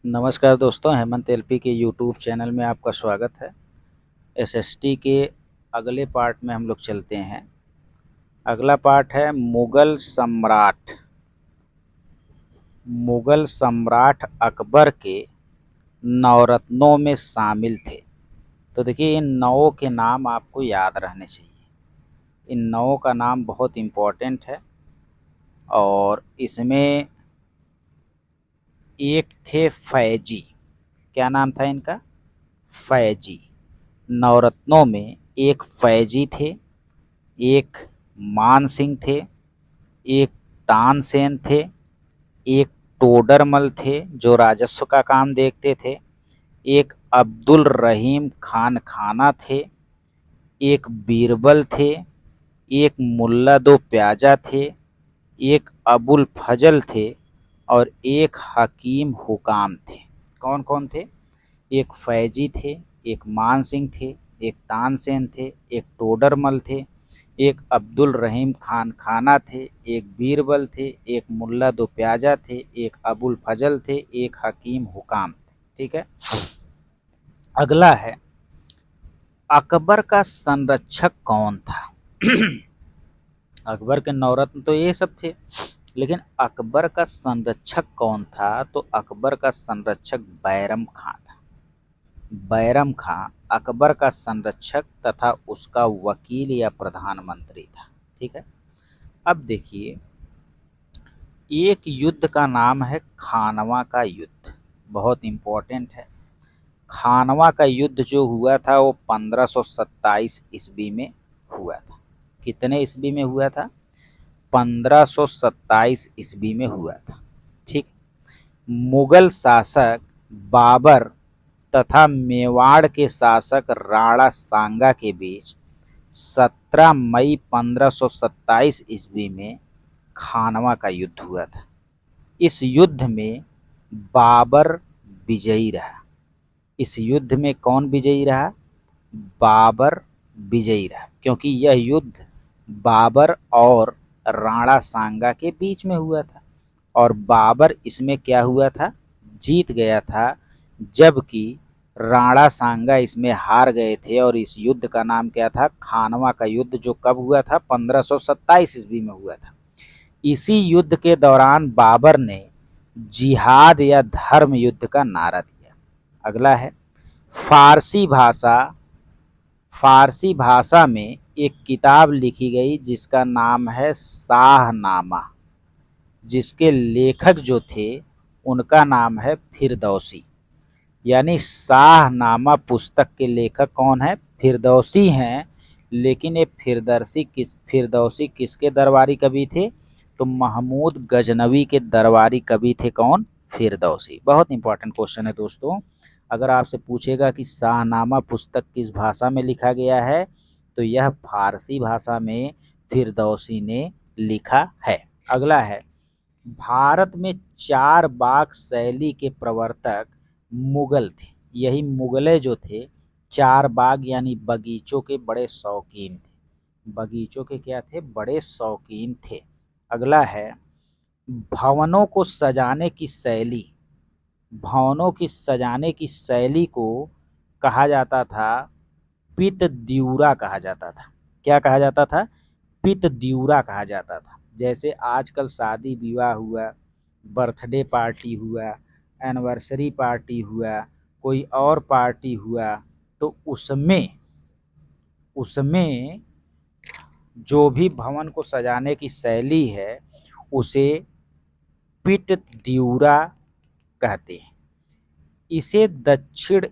नमस्कार दोस्तों, हेमंत एलपी के यूट्यूब चैनल में आपका स्वागत है। एसएसटी के अगले पार्ट में हम लोग चलते हैं। अगला पार्ट है मुगल सम्राट। मुगल सम्राट अकबर के नवरत्नों में शामिल थे। तो देखिए, इन नौ के नाम आपको याद रहने चाहिए। इन नौ का नाम बहुत इम्पोर्टेंट है और इसमें एक थे फैजी। क्या नाम था इनका? फैजी। नवरत्नों में एक फैजी थे, एक मान सिंह थे, एक तानसेन थे, एक टोडरमल थे जो राजस्व का काम देखते थे, एक अब्दुल रहीम खान खाना थे, एक बीरबल थे, एक मुल्ला दो प्याजा थे, एक अबुल फजल थे और एक हकीम हुकाम थे। कौन कौन थे? एक फैजी थे, एक मान सिंह थे, एक तानसेन थे, एक टोडरमल थे, एक अब्दुल रहीम खान खाना थे, एक बीरबल थे, एक मुल्ला दो प्याजा थे, एक अबुल फजल थे, एक हकीम हुकाम थे। ठीक है। अगला है, अकबर का संरक्षक कौन था? अकबर के नवरत्न तो ये सब थे, लेकिन अकबर का संरक्षक कौन था? तो अकबर का संरक्षक बैरम खां था। बैरम खां अकबर का संरक्षक तथा उसका वकील या प्रधानमंत्री था। ठीक है। अब देखिए, एक युद्ध का नाम है खानवा का युद्ध, बहुत इम्पोर्टेंट है। खानवा का युद्ध जो हुआ था वो 1527 ईस्वी में हुआ था। कितने ईस्वी में हुआ था? 1527 ईस्वी में हुआ था। ठीक। मुगल शासक बाबर तथा मेवाड़ के शासक राणा सांगा के बीच 17 मई 1527 ईस्वी में खानवा का युद्ध हुआ था। इस युद्ध में बाबर विजयी रहा। इस युद्ध में कौन विजयी रहा? बाबर विजयी रहा, क्योंकि यह युद्ध बाबर और राणा सांगा के बीच में हुआ था और बाबर इसमें क्या हुआ था? जीत गया था, जबकि राणा सांगा इसमें हार गए थे। और इस युद्ध का नाम क्या था? खानवा का युद्ध, जो कब हुआ था? 1527 ईस्वी में हुआ था। इसी युद्ध के दौरान बाबर ने जिहाद या धर्म युद्ध का नारा दिया। अगला है, फारसी भाषा। फारसी भाषा में एक किताब लिखी गई जिसका नाम है शाहनामा, जिसके लेखक जो थे उनका नाम है फिरदौसी। यानी शाहनामा पुस्तक के लेखक कौन है? फिरदौसी हैं। लेकिन ये फिरदौसी किसके दरबारी कवि थे? तो महमूद गजनवी के दरबारी कवि थे। कौन? फिरदौसी। बहुत इंपॉर्टेंट क्वेश्चन है दोस्तों। अगर आपसे पूछेगा कि शाहनामा पुस्तक किस भाषा में लिखा गया है, तो यह फारसी भाषा में फिरदौसी ने लिखा है। अगला है, भारत में चार बाग शैली के प्रवर्तक मुगल थे। यही मुगले जो थे चार बाग यानी बगीचों के बड़े शौकीन थे। बगीचों के क्या थे? बड़े शौकीन थे। अगला है, भवनों को सजाने की शैली। भवनों की सजाने की शैली को कहा जाता था पित द्यूरा कहा जाता था। क्या कहा जाता था? पित द्यूरा कहा जाता था। जैसे आजकल शादी विवाह हुआ, बर्थडे पार्टी हुआ, एनिवर्सरी पार्टी हुआ, कोई और पार्टी हुआ, तो उसमें उसमें जो भी भवन को सजाने की शैली है उसे पिट द्यूरा कहते हैं। इसे दक्षिण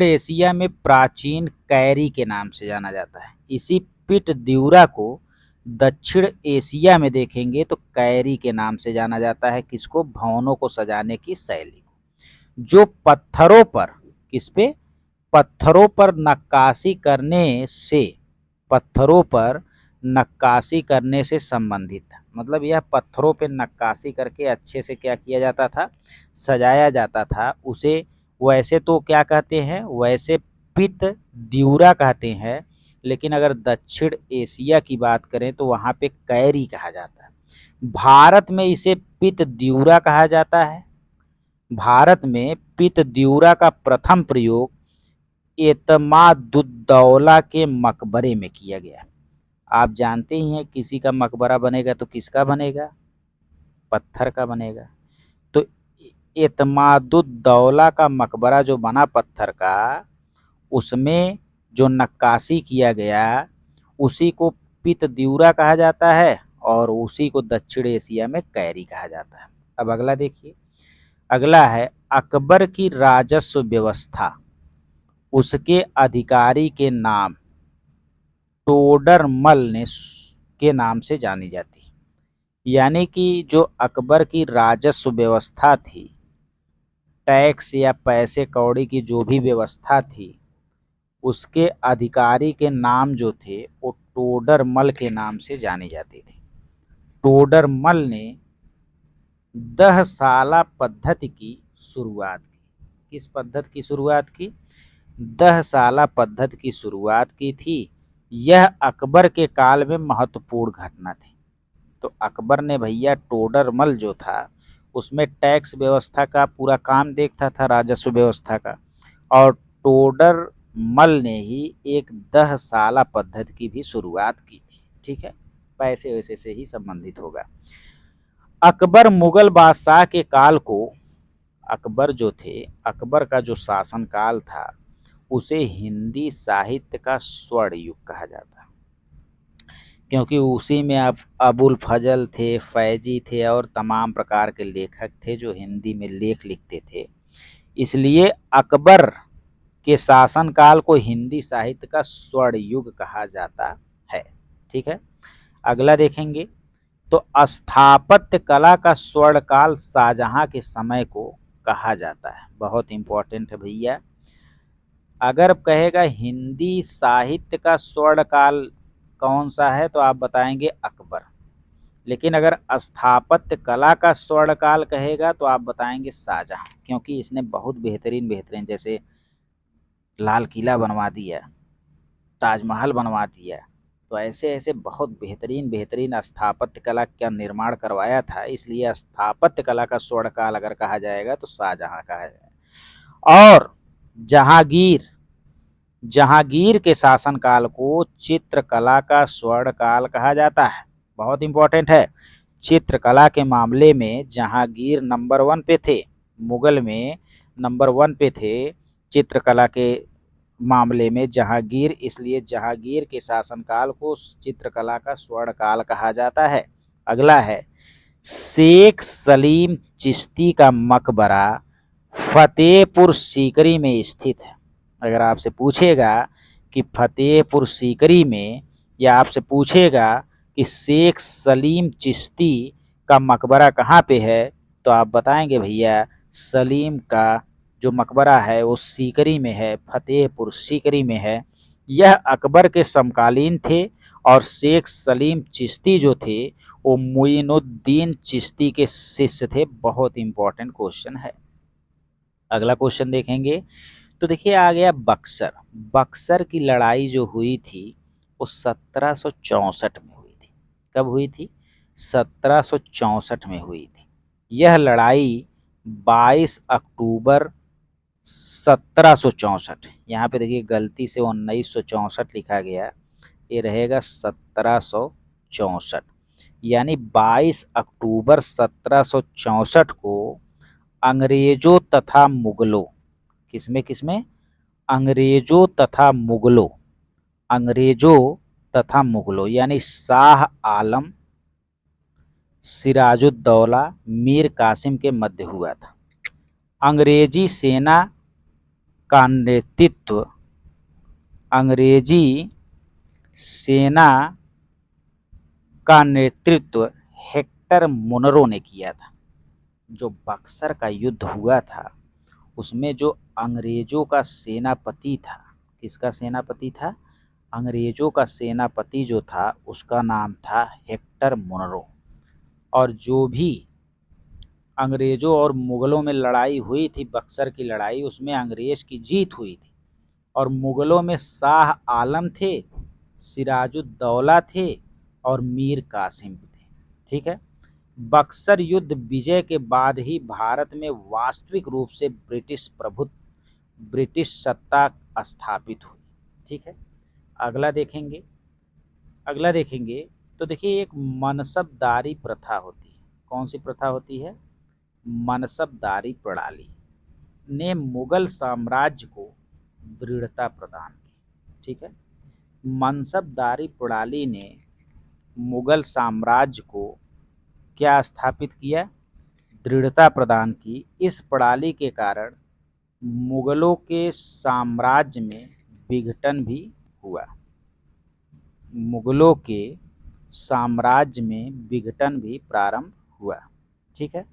एशिया में प्राचीन कैरी के नाम से जाना जाता है। इसी पिट द्यूरा को दक्षिण एशिया में देखेंगे तो कैरी के नाम से जाना जाता है। किसको? भवनों को सजाने की शैली को, जो पत्थरों पर, किस पे? पत्थरों पर नक्काशी करने से, पत्थरों पर नक्काशी करने से संबंधित था। मतलब यह पत्थरों पे नक्काशी करके अच्छे से क्या किया जाता था? सजाया जाता था। उसे वैसे तो क्या कहते हैं? वैसे पित द्यूरा कहते हैं, लेकिन अगर दक्षिण एशिया की बात करें तो वहाँ पे कैरी कहा जाता है। भारत में इसे पित्त द्यूरा कहा जाता है। भारत में पित्त द्यूरा का प्रथम प्रयोग एतमादुद्दौला के मकबरे में किया गया। आप जानते ही हैं किसी का मकबरा बनेगा तो किसका बनेगा, पत्थर का बनेगा। तो एतमादुद्दौला का मकबरा जो बना पत्थर का, उसमें जो नक्काशी किया गया उसी को पित्त द्यूरा कहा जाता है और उसी को दक्षिण एशिया में कैरी कहा जाता है। अब अगला देखिए, अगला है अकबर की राजस्व व्यवस्था उसके अधिकारी के नाम टोडरमल ने के नाम से जानी जाती है। यानी कि जो अकबर की राजस्व व्यवस्था थी, टैक्स या पैसे कौड़ी की जो भी व्यवस्था थी, उसके अधिकारी के नाम जो थे वो टोडरमल के नाम से जाने जाते थे। टोडरमल ने 10 साला पद्धति की शुरुआत की। किस पद्धति की शुरुआत की? 10 साला पद्धति की शुरुआत की थी। यह अकबर के काल में महत्वपूर्ण घटना थी। तो अकबर ने भैया टोडरमल जो था उसमें टैक्स व्यवस्था का पूरा काम देखता था, राजस्व व्यवस्था का, और टोडरमल ने ही एक 10 साला पद्धति की भी शुरुआत की थी। ठीक है, पैसे वैसे से ही संबंधित होगा। अकबर मुगल बादशाह के काल को, अकबर जो थे, अकबर का जो शासन काल था उसे हिंदी साहित्य का स्वर्ण युग कहा जाता है, क्योंकि उसी में अब अबुल फजल थे, फैजी थे और तमाम प्रकार के लेखक थे जो हिंदी में लेख लिखते थे। इसलिए अकबर के शासनकाल को हिंदी साहित्य का स्वर्ण युग कहा जाता है। ठीक है, अगला देखेंगे तो स्थापत्य कला का स्वर्ण काल शाहजहां के समय को कहा जाता है। बहुत इंपॉर्टेंट है भैया। अगर कहेगा हिंदी साहित्य का स्वर्ण काल कौन सा है तो आप बताएंगे अकबर, लेकिन अगर स्थापत्य कला का स्वर्ण काल कहेगा तो आप बताएंगे शाहजहां, क्योंकि इसने बहुत बेहतरीन बेहतरीन, जैसे लाल किला बनवा दिया, ताजमहल बनवा दिया, तो ऐसे ऐसे बहुत बेहतरीन बेहतरीन स्थापत्य कला का निर्माण करवाया था। इसलिए स्थापत्य कला का स्वर्ण काल अगर कहा जाएगा तो शाहजहां कहा जाएगा। और जहांगीर, जहांगीर के शासनकाल को चित्रकला का स्वर्ण काल कहा जाता है। बहुत इंपॉर्टेंट है। चित्रकला के मामले में जहांगीर नंबर 1 पे थे, मुगल में नंबर 1 पे थे चित्रकला के मामले में जहांगीर, इसलिए जहांगीर के शासनकाल को चित्रकला का स्वर्ण काल कहा जाता है। अगला है शेख सलीम चिश्ती का मकबरा फतेहपुर सीकरी में स्थित है। अगर आपसे पूछेगा कि फतेहपुर सीकरी में, या आपसे पूछेगा कि शेख सलीम चिश्ती का मकबरा कहाँ पे है, तो आप बताएंगे भैया सलीम का जो मकबरा है वो सीकरी में है, फतेहपुर सीकरी में है। यह अकबर के समकालीन थे और शेख सलीम चिश्ती जो थे वो मुइनुद्दीन चिश्ती के शिष्य थे। बहुत इंपॉर्टेंट क्वेश्चन है। अगला क्वेश्चन देखेंगे तो देखिए आ गया बक्सर। बक्सर की लड़ाई जो हुई थी वो 1764 में हुई थी। कब हुई थी? 1764 में हुई थी। यह लड़ाई 22 अक्टूबर 1764, यहाँ पे देखिए गलती से 1964 लिखा गया, ये रहेगा 1764, यानी 22 अक्टूबर 1764 को अंग्रेजों तथा मुगलों, किसमें किसमें? अंग्रेजों तथा मुगलों, अंग्रेजों तथा मुगलों यानी शाह आलम, सिराजुद्दौला, मीर कासिम के मध्य हुआ था। अंग्रेजी सेना का नेतृत्व, अंग्रेजी सेना का नेतृत्व हेक्टर मुनरो ने किया था। जो बक्सर का युद्ध हुआ था उसमें जो अंग्रेजों का सेनापति था, किसका सेनापति था? अंग्रेजों का सेनापति जो था उसका नाम था हेक्टर मुनरो। और जो भी अंग्रेजों और मुगलों में लड़ाई हुई थी, बक्सर की लड़ाई, उसमें अंग्रेज की जीत हुई थी और मुगलों में शाह आलम थे, सिराजुद्दौला थे और मीर कासिम थे। ठीक है, बक्सर युद्ध विजय के बाद ही भारत में वास्तविक रूप से ब्रिटिश सत्ता स्थापित हुई। ठीक है, अगला देखेंगे। तो देखिए, एक मनसबदारी प्रथा होती है। कौन सी प्रथा होती है? मनसबदारी प्रणाली ने मुगल साम्राज्य को दृढ़ता प्रदान की। ठीक है, मनसबदारी प्रणाली ने मुगल साम्राज्य को क्या स्थापित किया? दृढ़ता प्रदान की। इस प्रणाली के कारण मुगलों के साम्राज्य में विघटन भी हुआ। मुगलों के साम्राज्य में विघटन भी प्रारंभ हुआ। ठीक है,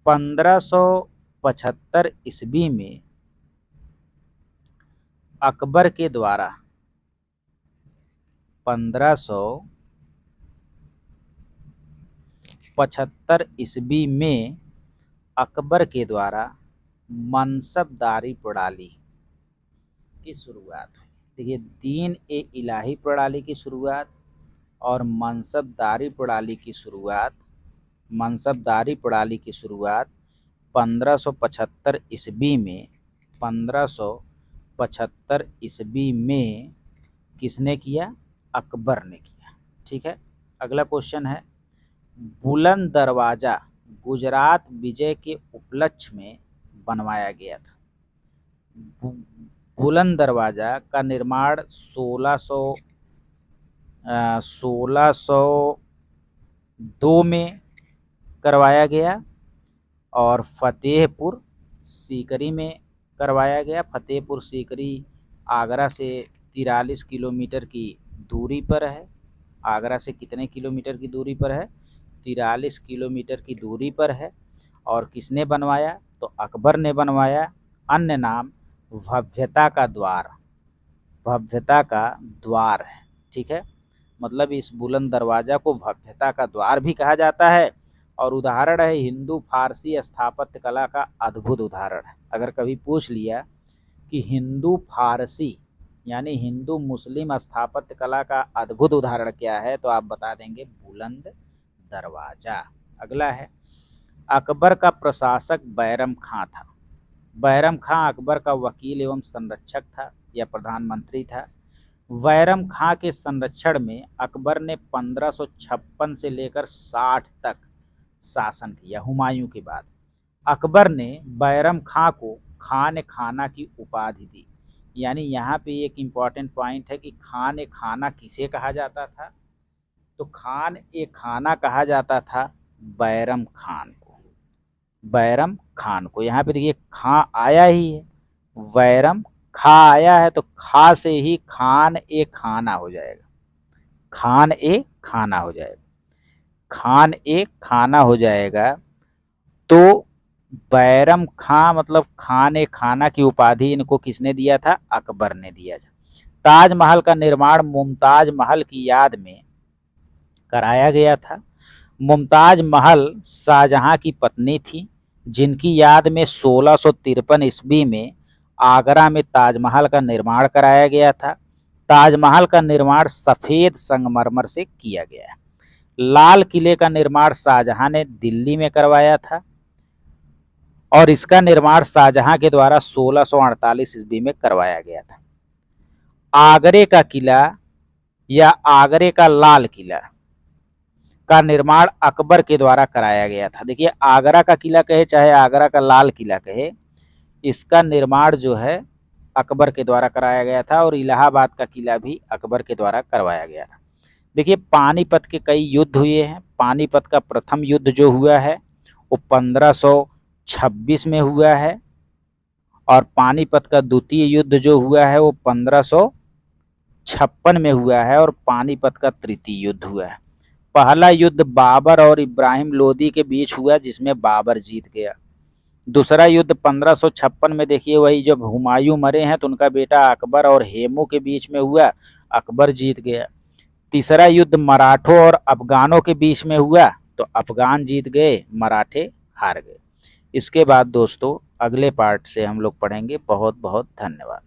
1575 ईस्वी में अकबर के द्वारा 1575 ईस्वी में अकबर के द्वारा मनसबदारी प्रणाली की शुरुआत हुई। देखिए, दीन ए इलाही प्रणाली की शुरुआत और मनसबदारी प्रणाली की शुरुआत 1575 ईस्वी में 1575 ईस्वी में किसने किया? अकबर ने किया। ठीक है, अगला क्वेश्चन है, बुलंद दरवाजा गुजरात विजय के उपलक्ष्य में बनवाया गया था। बुलंद दरवाजा का निर्माण 1602 में करवाया गया और फतेहपुर सीकरी में करवाया गया। फतेहपुर सीकरी आगरा से 43 किलोमीटर की दूरी पर है। आगरा से कितने किलोमीटर की दूरी पर है? 43 किलोमीटर की दूरी पर है। और किसने बनवाया? तो अकबर ने बनवाया। अन्य नाम भव्यता का द्वार है। ठीक है, मतलब इस बुलंद दरवाजा को भव्यता का द्वार भी कहा जाता है और उदाहरण है हिंदू फारसी स्थापत्य कला का अद्भुत उदाहरण है। अगर कभी पूछ लिया कि हिंदू फारसी यानी हिंदू मुस्लिम स्थापत्य कला का अद्भुत उदाहरण क्या है, तो आप बता देंगे बुलंद दरवाजा। अगला है, अकबर का प्रशासक बैरम खां था। बैरम खां अकबर का वकील एवं संरक्षक था या प्रधानमंत्री था। बैरम खां के संरक्षण में अकबर ने 1556 से लेकर 60 तक शासन किया। हुमायूं के बाद अकबर ने बैरम खां को खान खाना की उपाधि दी। यानी यहाँ पे एक इम्पॉर्टेंट पॉइंट है कि खान खाना किसे कहा जाता था? तो खान ए खाना कहा जाता था बैरम खान को। यहाँ पे देखिए खां आया ही है, बैरम खा आया है, तो खा से ही खान ए खाना हो जाएगा। खान ए खाना हो जाएगा। तो बैरम खां मतलब खान ए खाना की उपाधि इनको किसने दिया था? अकबर ने दिया था। ताजमहल का निर्माण मुमताज महल की याद में कराया गया था। मुमताज महल शाहजहां की पत्नी थी, जिनकी याद में 1653 ईस्वी में आगरा में ताजमहल का निर्माण कराया गया था। ताजमहल का निर्माण सफेद संगमरमर से किया गया है। लाल किले का निर्माण शाहजहां ने दिल्ली में करवाया था और इसका निर्माण शाहजहां के द्वारा 1648 ईस्वी में करवाया गया था। आगरे का किला या आगरे का लाल किला का निर्माण अकबर के द्वारा कराया गया था। देखिए, आगरा का किला कहे चाहे आगरा का लाल किला कहे, इसका निर्माण जो है अकबर के द्वारा कराया गया था और इलाहाबाद का किला भी अकबर के द्वारा करवाया गया था। देखिए, पानीपत के कई युद्ध हुए हैं। पानीपत का प्रथम युद्ध जो हुआ है वो 1526 में हुआ है और पानीपत का द्वितीय युद्ध जो हुआ है वो 1556 में हुआ है और पानीपत का तृतीय युद्ध हुआ है। पहला युद्ध बाबर और इब्राहिम लोदी के बीच हुआ जिसमें बाबर जीत गया। दूसरा युद्ध 1556 में देखिए वही जब हुमायूं मरे हैं तो उनका बेटा अकबर और हेमू के बीच में हुआ, अकबर जीत गया। तीसरा युद्ध मराठों और अफगानों के बीच में हुआ तो अफगान जीत गए, मराठे हार गए। इसके बाद दोस्तों अगले पार्ट से हम लोग पढ़ेंगे। बहुत बहुत धन्यवाद।